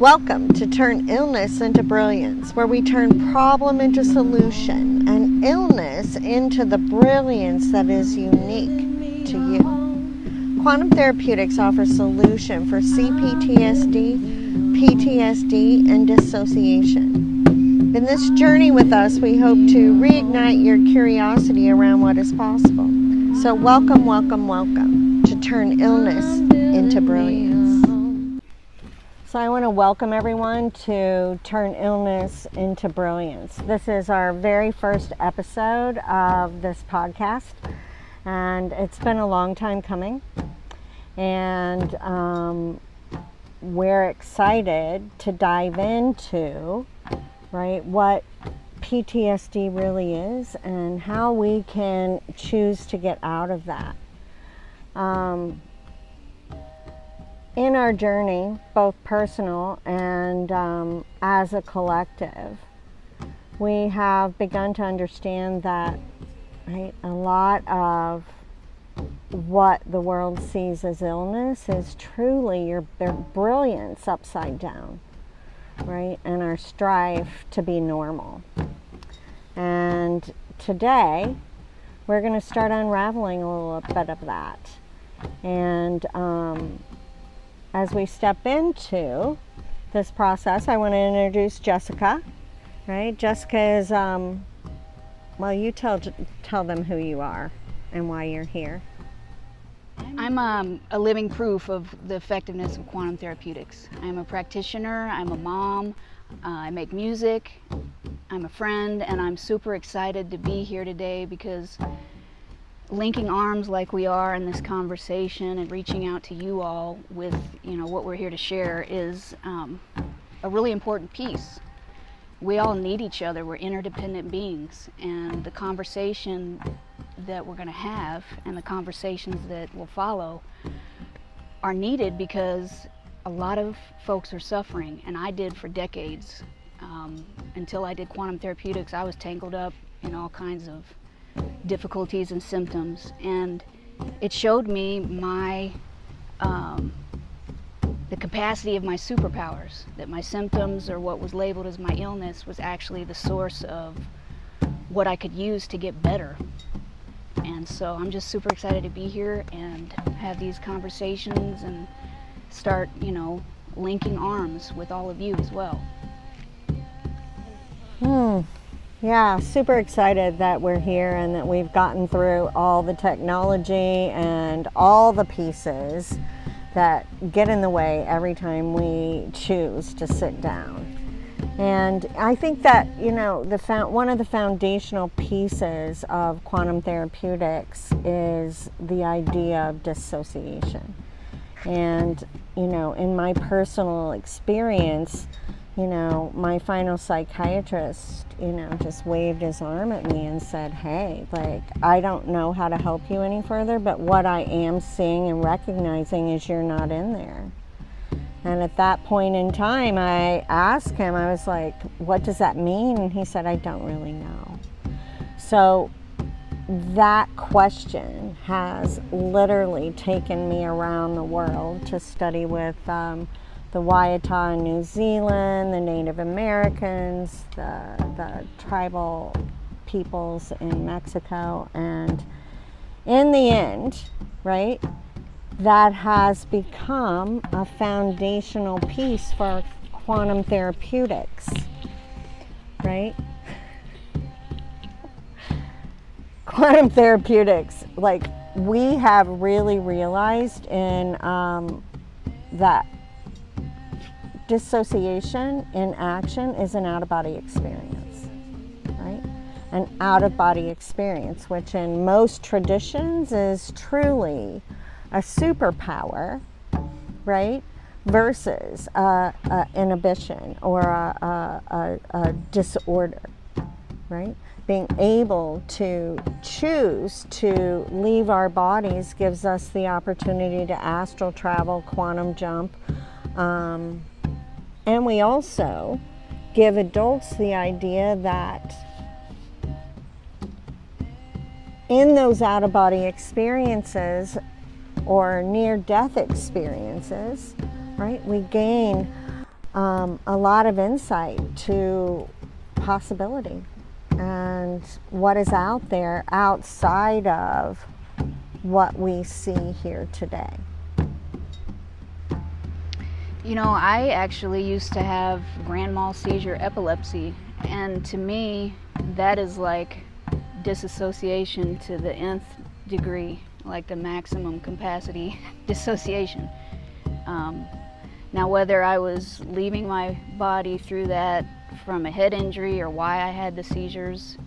Welcome to Turn Illness into Brilliance, where we turn problem into solution and illness into the brilliance that is unique to you. Quantum Therapeutix offers solution for C-PTSD, PTSD, and dissociation. In this journey with us, we hope to reignite your curiosity around what is possible. So welcome, welcome, welcome to Turn Illness into Brilliance. So I want to welcome everyone to Turn Illness into Brilliance. This is our very first episode of this podcast, and it's been a long time coming. And we're excited to dive into, what PTSD really is and how we can choose to get out of that. In our journey, both personal and as a collective, we have begun to understand that a lot of what the world sees as illness is truly their brilliance upside down, and our strive to be normal. And today, we're going to start unraveling a little bit of that. And as we step into this process, I want to introduce Jessica. Jessica is, you tell them who you are and why you're here. I'm a living proof of the effectiveness of quantum therapeutics. I'm a practitioner, I'm a mom, I make music, I'm a friend, and I'm super excited to be here today because linking arms like we are in this conversation and reaching out to you all with what we're here to share is a really important piece. We all need each other. We're interdependent beings, and the conversation that we're going to have and the conversations that will follow are needed because a lot of folks are suffering, and I did for decades. Until I did quantum therapeutics, I was tangled up in all kinds of difficulties and symptoms, and it showed me the capacity of my superpowers, that my symptoms, or what was labeled as my illness, was actually the source of what I could use to get better. And so I'm just super excited to be here and have these conversations and start linking arms with all of you as well. Yeah, super excited that we're here and that we've gotten through all the technology and all the pieces that get in the way every time we choose to sit down. And I think that, one of the foundational pieces of quantum therapeutics is the idea of dissociation. And, in my personal experience, my final psychiatrist, just waved his arm at me and said, hey, I don't know how to help you any further, but what I am seeing and recognizing is you're not in there. And at that point in time, I asked him, I was like, what does that mean? And he said, I don't really know. So that question has literally taken me around the world to study with the Waiata in New Zealand, the Native Americans, the tribal peoples in Mexico, and in the end, that has become a foundational piece for quantum therapeutics, Quantum therapeutics, we have really realized in that dissociation in action is an out-of-body experience, An out-of-body experience, which in most traditions is truly a superpower, versus inhibition or a disorder, Being able to choose to leave our bodies gives us the opportunity to astral travel, quantum jump, and we also give adults the idea that in those out-of-body experiences or near-death experiences, we gain a lot of insight to possibility and what is out there outside of what we see here today. You know, I actually used to have grand mal seizure epilepsy, and to me, that is like dissociation to the nth degree, like the maximum capacity dissociation. Now, whether I was leaving my body through that from a head injury or why I had the seizures,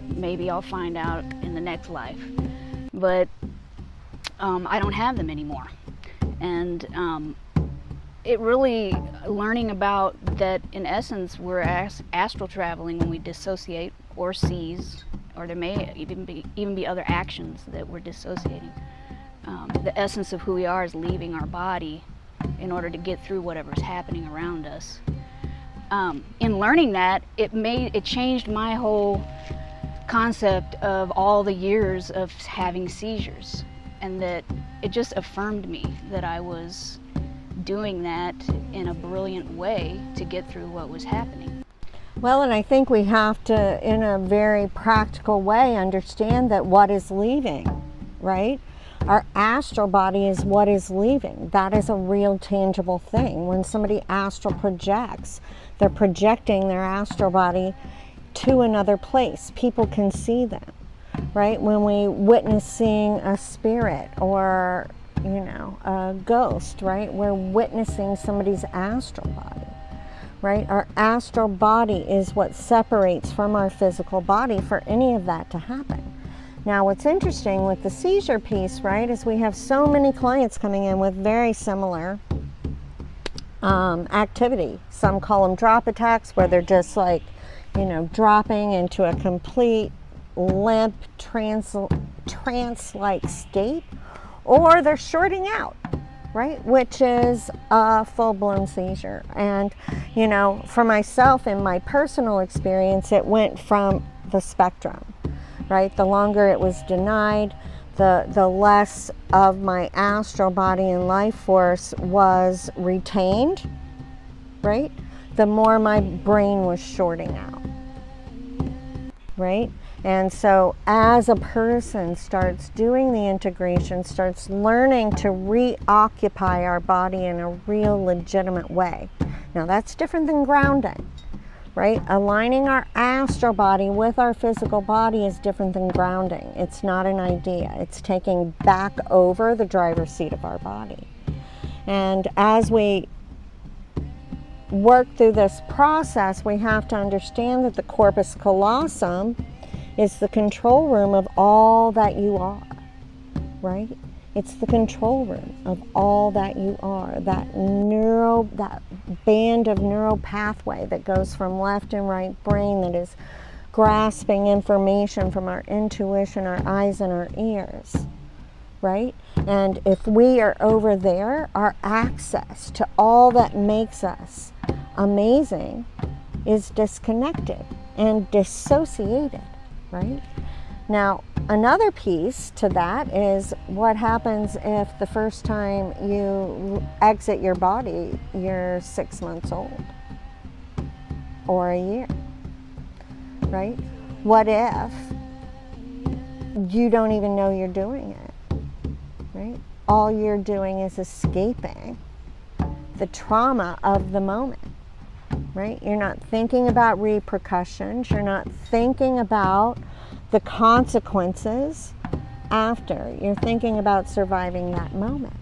maybe I'll find out in the next life. But I don't have them anymore. And it really, learning about that, in essence, we're astral traveling when we dissociate or seize, or there may even be other actions that we're dissociating. The essence of who we are is leaving our body in order to get through whatever's happening around us. In learning that, it changed my whole concept of all the years of having seizures, and that it just affirmed me that I was doing that in a brilliant way to get through what was happening. Well, and I think we have to, in a very practical way, understand that what is leaving, right? Our astral body is what is leaving. That is a real tangible thing. When somebody astral projects, they're projecting their astral body to another place. People can see them, right? When we witness seeing a spirit or, a ghost, right? We're witnessing somebody's astral body, right? Our astral body is what separates from our physical body for any of that to happen. Now, what's interesting with the seizure piece, right, is we have so many clients coming in with very similar activity. Some call them drop attacks, where they're just like, dropping into a complete limp, trance-like state, or they're shorting out, right, which is a full-blown seizure. And, for myself, in my personal experience, it went from the spectrum. Right? The longer it was denied, the less of my astral body and life force was retained, right? The more my brain was shorting out, right? And so as a person starts doing the integration, starts learning to reoccupy our body in a real legitimate way. Now that's different than grounding. Right? Aligning our astral body with our physical body is different than grounding. It's not an idea. It's taking back over the driver's seat of our body. And as we work through this process, we have to understand that the corpus callosum is the control room of all that you are, right? It's the control room of all that you are, that band of neural pathway that goes from left and right brain that is grasping information from our intuition, our eyes, and our ears, right? And if we are over there, our access to all that makes us amazing is disconnected and dissociated, right? Now, another piece to that is what happens if the first time you exit your body, you're 6 months old or a year, right? What if you don't even know you're doing it, right? All you're doing is escaping the trauma of the moment, right? You're not thinking about repercussions. You're not thinking about the consequences after. You're thinking about surviving that moment.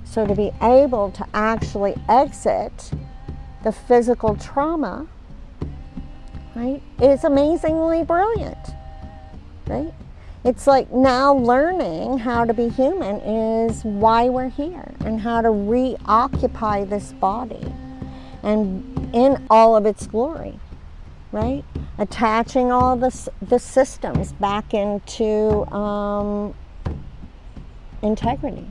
So to be able to actually exit the physical trauma, right, is amazingly brilliant, right? It's like now learning how to be human is why we're here, and how to reoccupy this body and in all of its glory, right? Attaching all the systems back into integrity,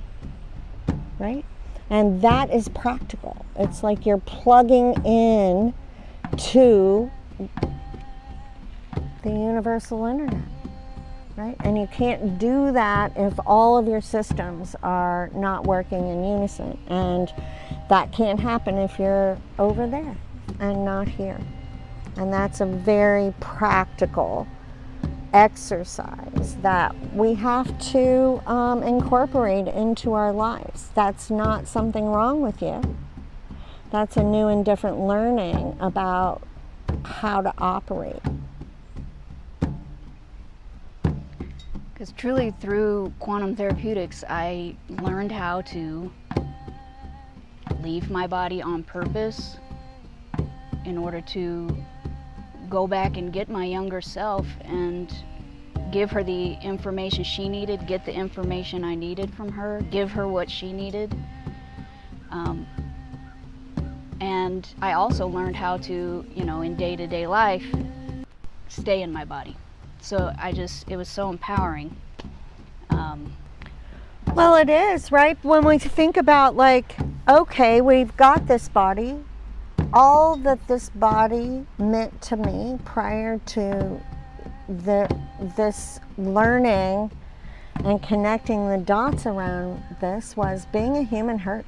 right? And that is practical. It's like you're plugging in to the universal internet, right? And you can't do that if all of your systems are not working in unison. And that can't happen if you're over there and not here. And that's a very practical exercise that we have to incorporate into our lives. That's not something wrong with you. That's a new and different learning about how to operate. Because truly through quantum therapeutics, I learned how to leave my body on purpose in order to go back and get my younger self and give her the information she needed, get the information I needed from her, give her what she needed. And I also learned how to, in day-to-day life, stay in my body. So it was so empowering. Well, it is, right? When we think about okay, we've got this body, all that this body meant to me prior to this learning and connecting the dots around this was being a human hurt.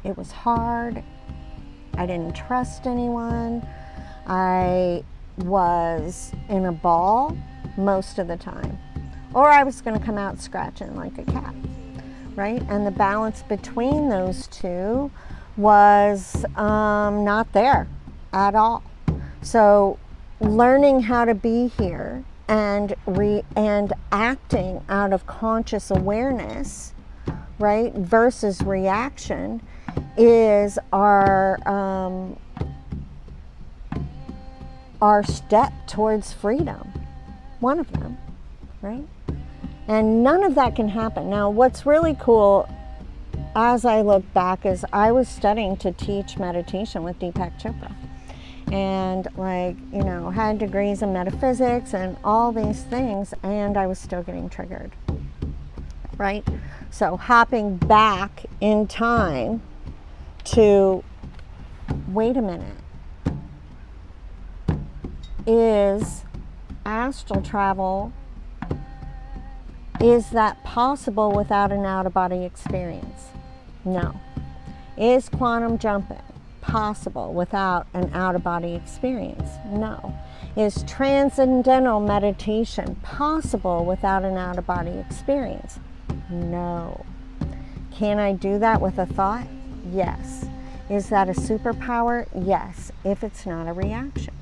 It was hard. I didn't trust anyone. I was in a ball most of the time, or I was going to come out scratching like a cat, right? And the balance between those two was not there at all. So learning how to be here and acting out of conscious awareness, right, versus reaction is our step towards freedom, one of them, right? And none of that can happen. Now, what's really cool as I look back is I was studying to teach meditation with Deepak Chopra, and had degrees in metaphysics and all these things, and I was still getting triggered, right? So hopping back in time to, wait a minute, is astral travel, is that possible without an out-of-body experience? No. Is quantum jumping possible without an out-of-body experience? No. Is transcendental meditation possible without an out-of-body experience? No. Can I do that with a thought? Yes. Is that a superpower? Yes, if it's not a reaction.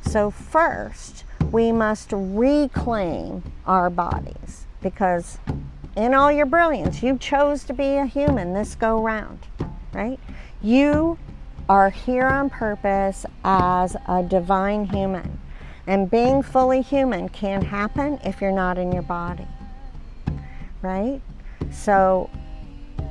So first, we must reclaim our bodies, because in all your brilliance, you chose to be a human this go round, right? You are here on purpose as a divine human, and being fully human can't happen if you're not in your body, right? So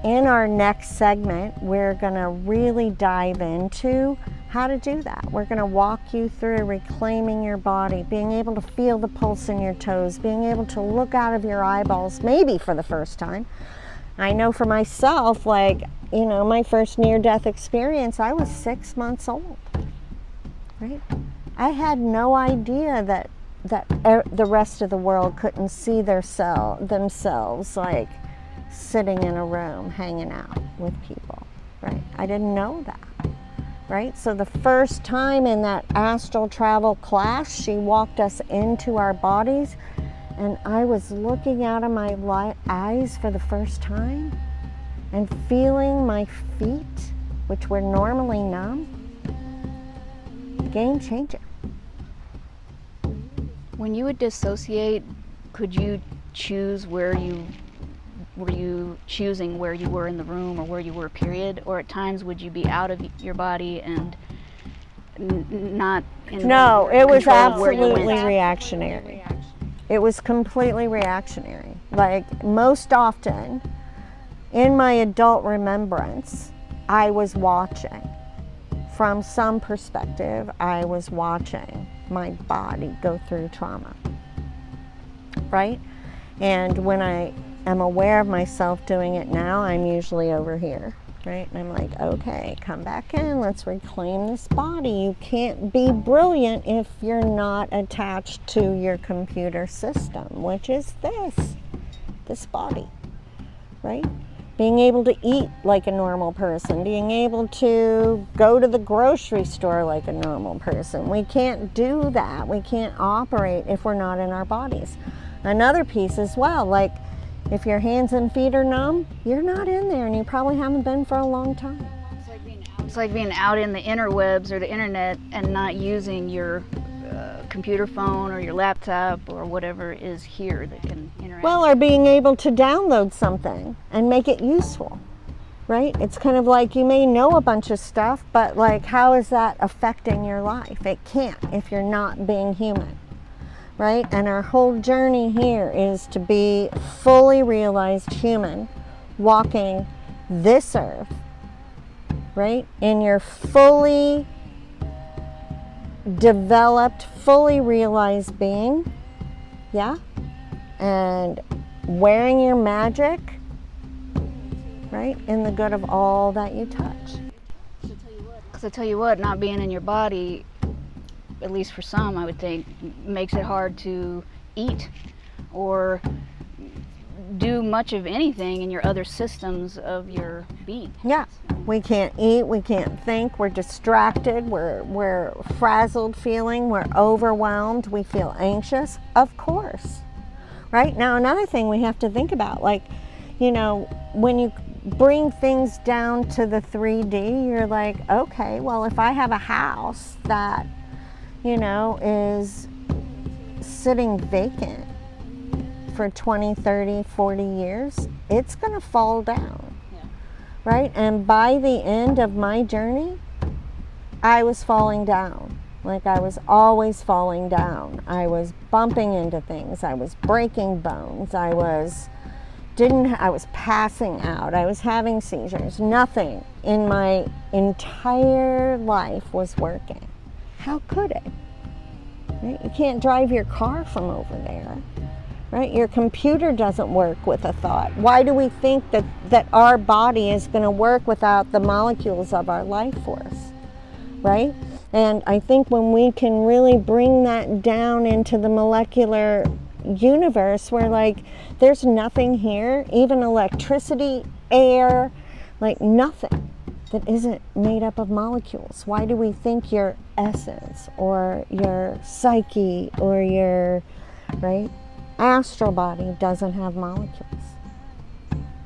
in our next segment, we're going to really dive into how to do that. We're going to walk you through reclaiming your body, being able to feel the pulse in your toes, being able to look out of your eyeballs, maybe for the first time. I know for myself, my first near-death experience, I was 6 months old, right? I had no idea that the rest of the world couldn't see themselves sitting in a room hanging out with people, right? I didn't know that. Right? So the first time in that astral travel class, she walked us into our bodies, and I was looking out of my eyes for the first time and feeling my feet, which were normally numb. Game changer. When you would dissociate, could you choose were you choosing where you were in the room or where you were, period? Or at times would you be out of your body and not in No, it was absolutely reactionary. It was completely reactionary. Most often, in my adult remembrance, I was watching. From some perspective, I was watching my body go through trauma, right? And when I am aware of myself doing it now, I'm usually over here, right? And I'm like, okay, come back in, let's reclaim this body. You can't be brilliant if you're not attached to your computer system, which is this body, right? Being able to eat like a normal person, being able to go to the grocery store like a normal person. We can't do that. We can't operate if we're not in our bodies. Another piece as well, like if your hands and feet are numb, you're not in there, and you probably haven't been for a long time. It's like being out in the interwebs or the internet and not using your computer phone or your laptop or whatever is here that can interact. Well, or being able to download something and make it useful, right? It's kind of like you may know a bunch of stuff, but like, how is that affecting your life? It can't if you're not being human, right? And our whole journey here is to be fully realized human, walking this earth, right? In your fully developed, fully realized being, yeah? And wearing your magic, right? In the good of all that you touch. Because I tell you what, not being in your body, at least for some, I would think, makes it hard to eat or do much of anything in your other systems of your being. Yeah, we can't eat, we can't think, we're distracted, we're frazzled feeling, we're overwhelmed, we feel anxious, of course. Right? Now, another thing we have to think about, like, you know, when you bring things down to the 3D, you're like, okay, well, if I have a house that, you know, is sitting vacant for 20, 30, 40 years, it's going to fall down, right? And by the end of my journey, I was falling down. Like, I was always falling down. I was bumping into things. I was breaking bones. I was passing out. I was having seizures. Nothing in my entire life was working. How could it? Right? You can't drive your car from over there. Right? Your computer doesn't work with a thought. Why do we think that our body is going to work without the molecules of our life force? Right? And I think when we can really bring that down into the molecular universe, where like there's nothing here, even electricity, air, like nothing that isn't made up of molecules. Why do we think your essence or your psyche or your, right, astral body doesn't have molecules,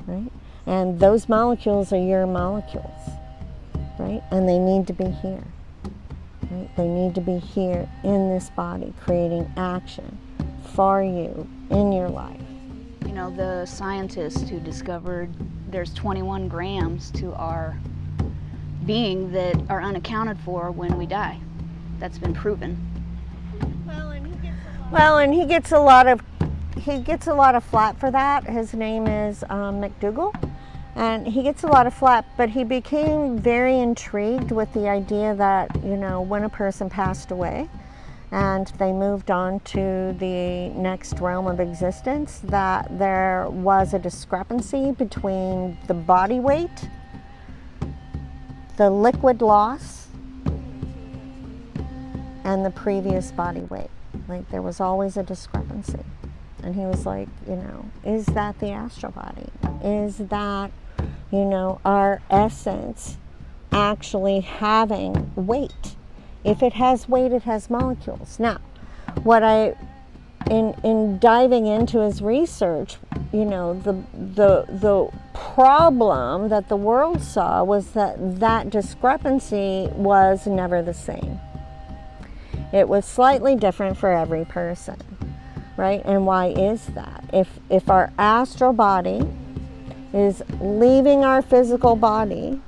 right? And those molecules are your molecules, right? And they need to be here, right? They need to be here in this body, creating action for you in your life. You know, the scientists who discovered there's 21 grams to our being that are unaccounted for when we die. That's been proven. Well, and he gets a lot of flack for that. His name is McDougall, and he gets a lot of flack, but he became very intrigued with the idea that, you know, when a person passed away and they moved on to the next realm of existence, that there was a discrepancy between the body weight, the liquid loss, and the previous body weight. Like, there was always a discrepancy. And he was like, you know, is that the astral body? Is that, you know, our essence actually having weight? If it has weight, it has molecules. Now, in diving into his research, you know, the problem that the world saw was that discrepancy was never the same. It was slightly different for every person, right? And why is that? If our astral body is leaving our physical body,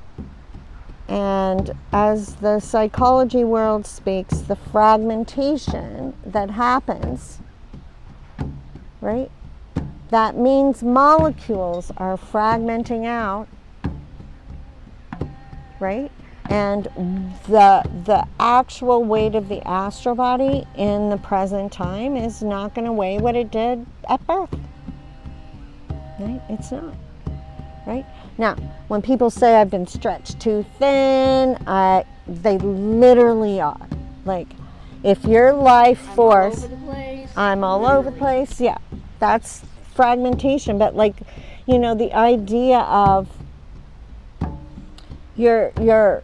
and as the psychology world speaks, the fragmentation that happens, right? That means molecules are fragmenting out, right? And the actual weight of the astral body in the present time is not going to weigh what it did at birth. Right? It's not. right? Now, when people say I've been stretched too thin, they literally are. Like, if your life force, I'm all over the place. Yeah, that's fragmentation. But like, you know, the idea of your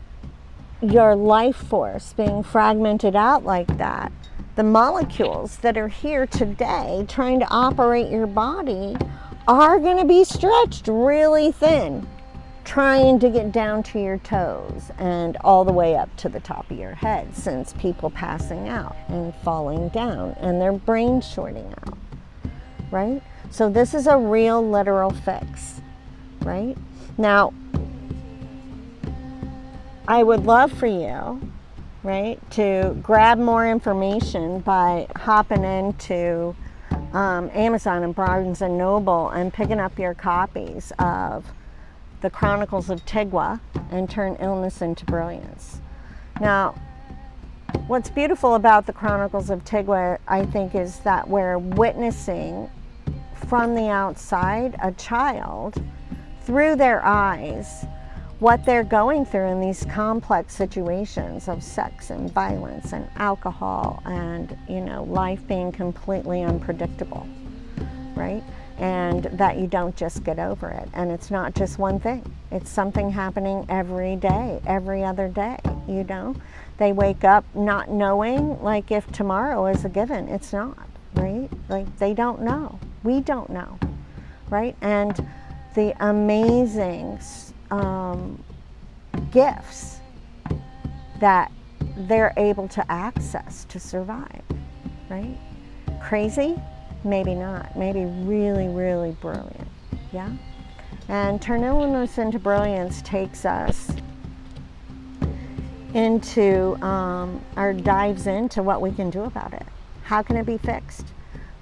life force being fragmented out like that, the molecules that are here today trying to operate your body are going to be stretched really thin, trying to get down to your toes and all the way up to the top of your head, since people passing out and falling down and their brain shorting out, right? So this is a real literal fix, right? Now, I would love for you, right, to grab more information by hopping into Amazon and Barnes and Noble and picking up your copies of The Chronicles of Tigwa and Turn Illness into Brilliance. Now, what's beautiful about The Chronicles of Tigwa, I think, is that we're witnessing from the outside a child through their eyes what they're going through in these complex situations of sex and violence and alcohol and, you know, life being completely unpredictable, right? And that you don't just get over it. And it's not just one thing. It's something happening every day, every other day, you know? They wake up not knowing, like, if tomorrow is a given. It's not, right? Like, they don't know. We don't know, right? And the amazing gifts that they're able to access to survive, right? Crazy? Maybe not. Maybe really, really brilliant, yeah? And Turn Illness into Brilliance takes us into, or dives into what we can do about it. How can it be fixed,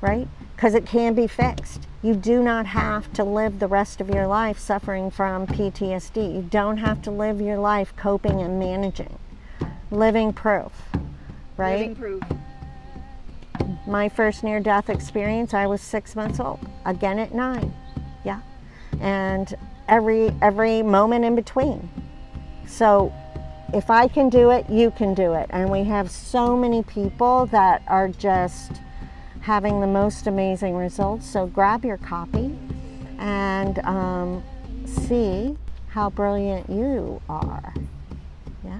right? Because it can be fixed. You do not have to live the rest of your life suffering from PTSD. You don't have to live your life coping and managing. Living proof, right? Living proof. My first near-death experience, I was 6 months old. Again at 9, yeah. And every moment in between. So if I can do it, you can do it. And we have so many people that are just having the most amazing results. So grab your copy and see how brilliant you are. Yeah.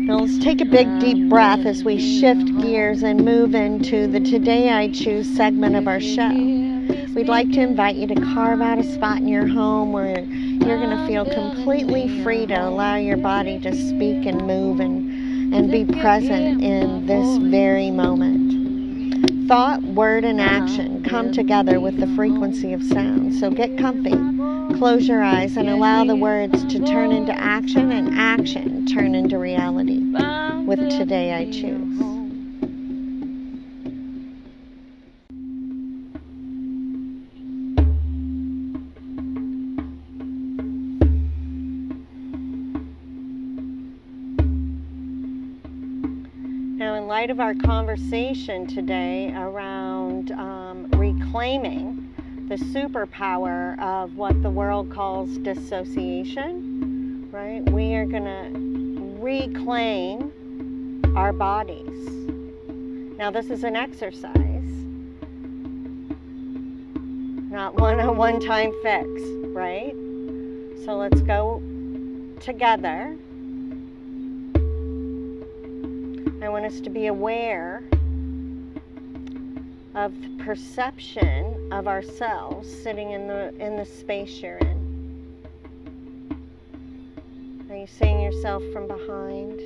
Now let's take a big deep breath as we shift gears and move into the Today I Choose segment of our show. We'd like to invite you to carve out a spot in your home where you're going to feel completely free to allow your body to speak and move and be present in this very moment. Thought, word, and action come together with the frequency of sound. So get comfy, close your eyes, and allow the words to turn into action and action turn into reality with Today I Choose. Now, in light of our conversation today around reclaiming the superpower of what the world calls dissociation, right? We are going to reclaim our bodies. Now, this is an exercise, not a one-time fix, right? So let's go together. I want us to be aware of the perception of ourselves sitting in the space you're in. Are you seeing yourself from behind,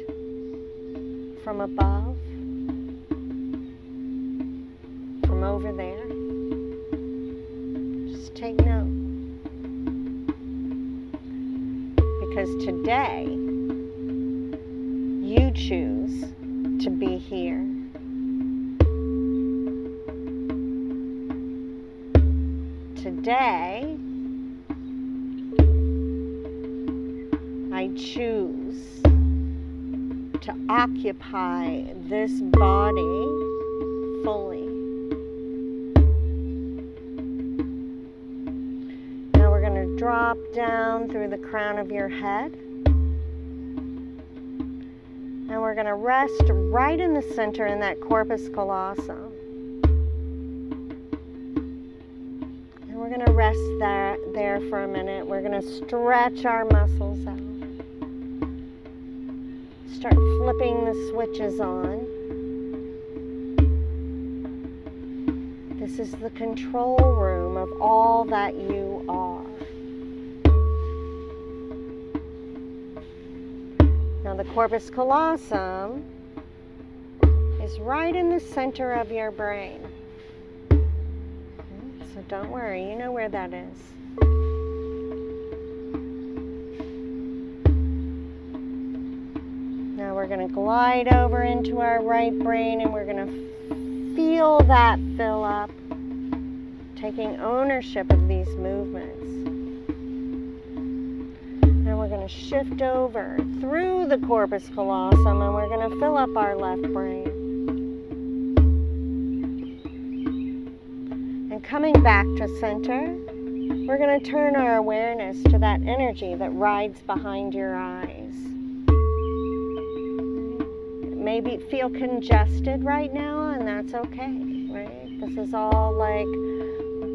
from above, from over there? Just take note. Because today, you choose to be here. Today, I choose to occupy this body fully. drop down through the crown of your head. And we're going to rest right in the center in that corpus callosum. And we're going to rest there for a minute. We're going to stretch our muscles out. Start flipping the switches on. This is the control room of all that you are. Now the corpus callosum is right in the center of your brain. So don't worry, you know where that is. Now we're going to glide over into our right brain and we're going to feel that fill up, taking ownership of these movements. And we're going to shift over through the corpus callosum and we're going to fill up our left brain. And coming back to center, we're going to turn our awareness to that energy that rides behind your eyes. Maybe feel congested right now, and that's okay, right? This is all like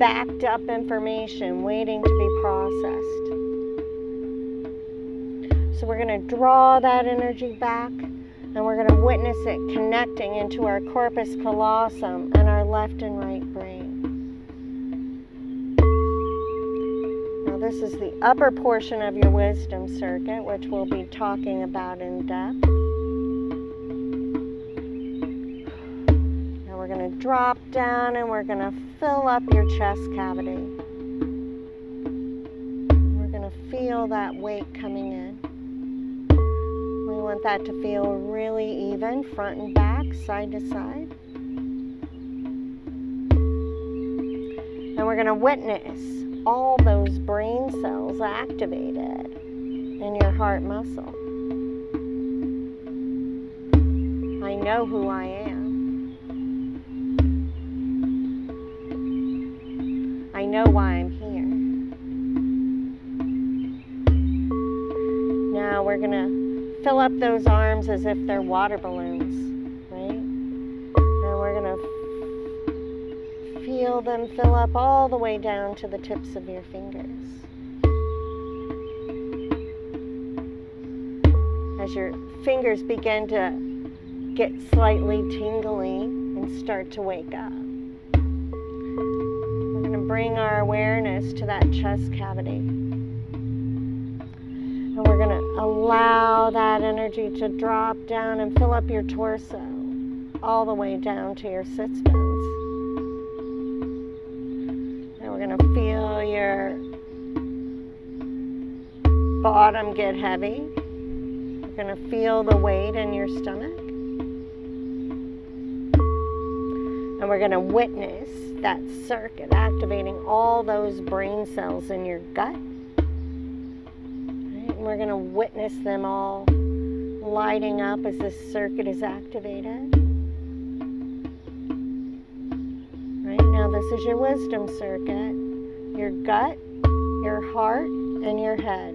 backed up information waiting to be processed. So we're going to draw that energy back, and we're going to witness it connecting into our corpus callosum and our left and right brain. Now this is the upper portion of your wisdom circuit, which we'll be talking about in depth. We're going to drop down and we're going to fill up your chest cavity. We're going to feel that weight coming in. We want that to feel really even, front and back, side to side. And we're going to witness all those brain cells activated in your heart muscle. I know who I am. I know why I'm here. Now we're going to fill up those arms as if they're water balloons, right? And we're going to feel them fill up all the way down to the tips of your fingers. As your fingers begin to get slightly tingly and start to wake up. Bring our awareness to that chest cavity. And we're going to allow that energy to drop down and fill up your torso all the way down to your sits bones. And we're going to feel your bottom get heavy. You're going to feel the weight in your stomach. And we're going to witness that circuit activating all those brain cells in your gut. Right? And we're going to witness them all lighting up as this circuit is activated. Right? Now this is your wisdom circuit, your gut, your heart, and your head.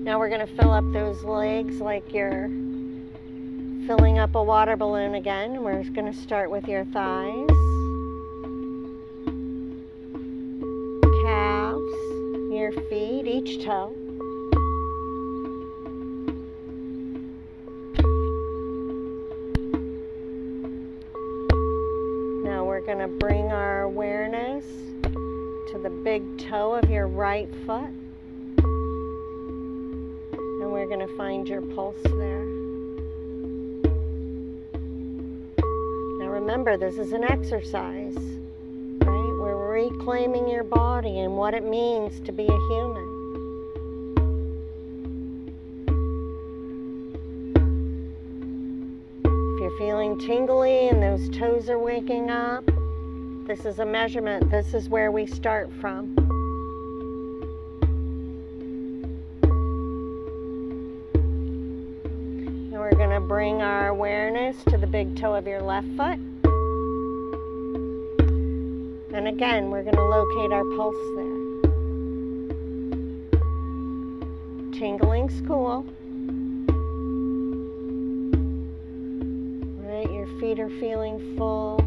Now we're going to fill up those legs like you're filling up a water balloon again. We're going to start with your thighs, calves, your feet, each toe. Now we're going to bring our awareness to the big toe of your right foot. And we're going to find your pulse there. Remember, this is an exercise, right? We're reclaiming your body and what it means to be a human. If you're feeling tingly and those toes are waking up, this is a measurement. This is where we start from. And we're going to bring our awareness to the big toe of your left foot. And again, we're going to locate our pulse there. Tingling's cool. Right, your feet are feeling full.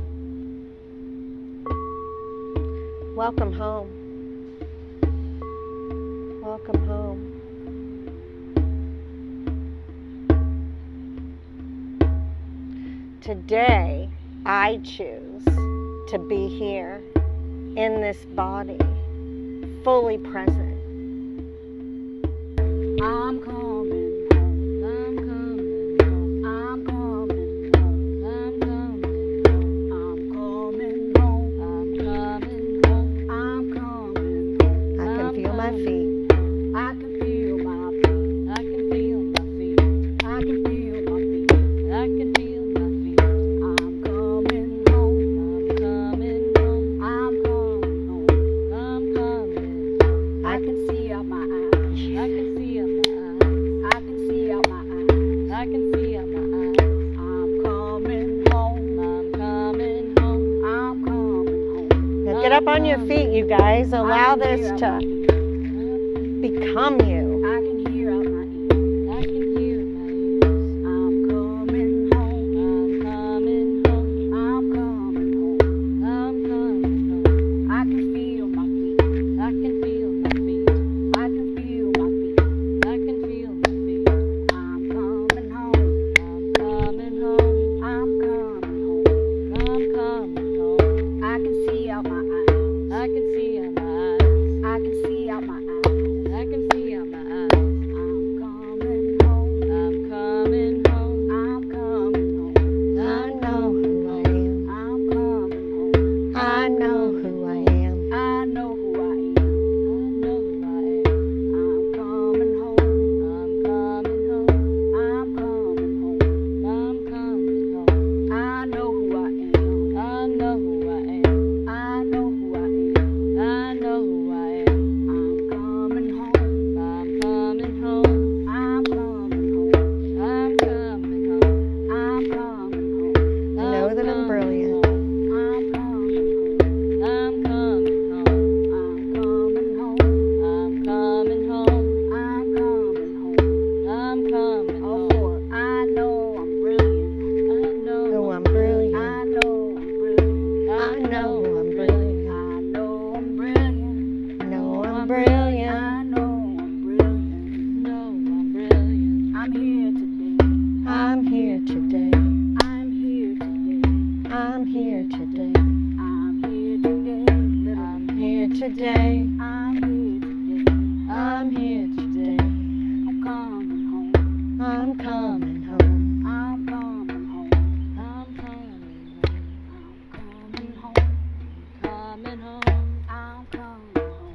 Welcome home. Welcome home. Today, I choose to be here in this body, fully present. I'm coming home. I'm coming home. I'm coming home. I'm coming home. I'm coming home. I'm coming home. I'm coming home. I can feel my feet. I can feel my feet. I can feel my feet. I can feel my feet. I can feel my feet. I'm coming home. I'm coming home. I'm coming home. I'm coming home. I can see out my eyes. I can see out my eyes. I can see out my eyes. I can see out my eyes. I'm coming home. I'm coming home. I'm coming home. Now get up on your feet, you guys. Allow this to become you. I can hear out my ears. I can hear my ears. I'm coming home. I'm coming home. I'm coming home. I'm coming home. I can feel my feet. I can feel my feet. I can feel my feet. I can feel my feet. I'm coming home. I'm coming home. I'm coming home. I'm coming home. I can see out my eyes. I can see out my eyes. I can see out my eyes. I can see out my eyes. I'm coming home. I'm coming home. I'm coming home. I know who I am. I'm coming home. I know who I am. I know who I am. I know who I am. I'm coming home. I'm coming home. I'm coming home. I'm coming home. I know who I am. I know who I am. I know who I am. I know who I am. I'm coming home. I'm coming home. I'm coming home. I'm coming home. I'm coming home. I know that I'm brilliant. I'm coming home. I'm coming home. I'm coming home. I'm coming home. I'm coming home. I'm coming home. Oh, I know I'm brilliant. I know Oh, I'm brilliant. I know I'm brilliant. I know I'm brilliant. I know I'm brilliant. No, I'm brilliant. I know I'm brilliant. No, I'm brilliant. I'm here today. I'm here today. I'm here today. I'm here today. I'm here today. I'm here today. I'm here today. I'm here today. I'm coming home. I'm coming home. I'm coming home. I'm coming home. I'm coming home. Coming home. I'm coming home.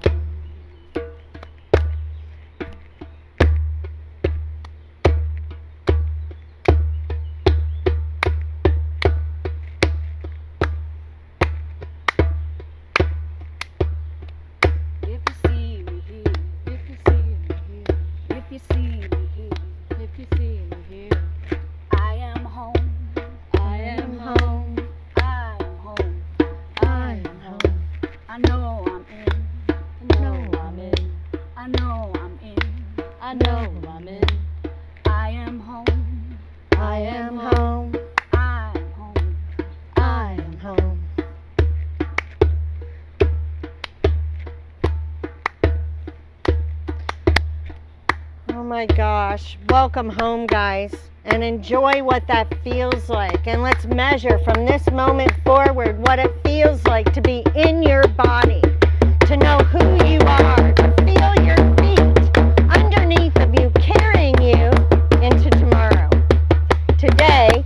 If you see me here, if you see me here, if you see me here, if you see me here, I am home. I am home. I am home. I am home. I know I'm in. I know I'm in. I know I'm in. I know I'm in. I am home. I am home. I am home. I am home. Oh my gosh. Welcome home, guys. And enjoy what that feels like. And let's measure from this moment forward what it feels like to be in your body, to know who you are, to feel your feet underneath of you, carrying you into tomorrow. Today,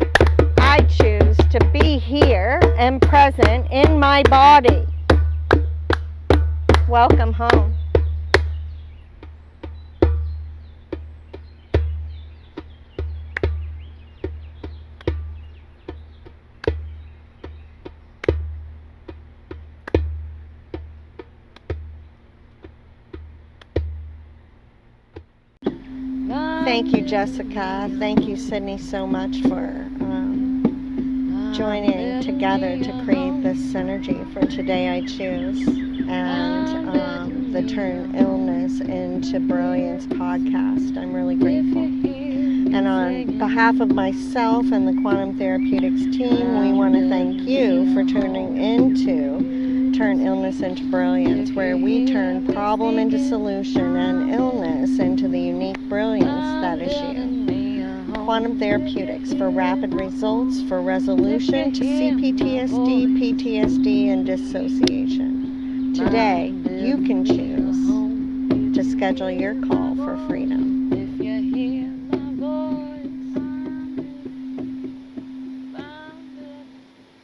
I choose to be here and present in my body. Welcome home. Thank you, Jessica. Thank you, Sydney, so much for joining together to create this synergy for Today I Choose and the Turn Illness into Brilliance podcast. I'm really grateful. And on behalf of myself and the Quantum Therapeutics team, we want to thank you for tuning into Turn Illness into Brilliance, where we turn problem into solution and illness into the unique brilliance that is you. Quantum Therapeutics for rapid results for resolution to C-PTSD, PTSD, and dissociation. Today, you can choose to schedule your call for freedom.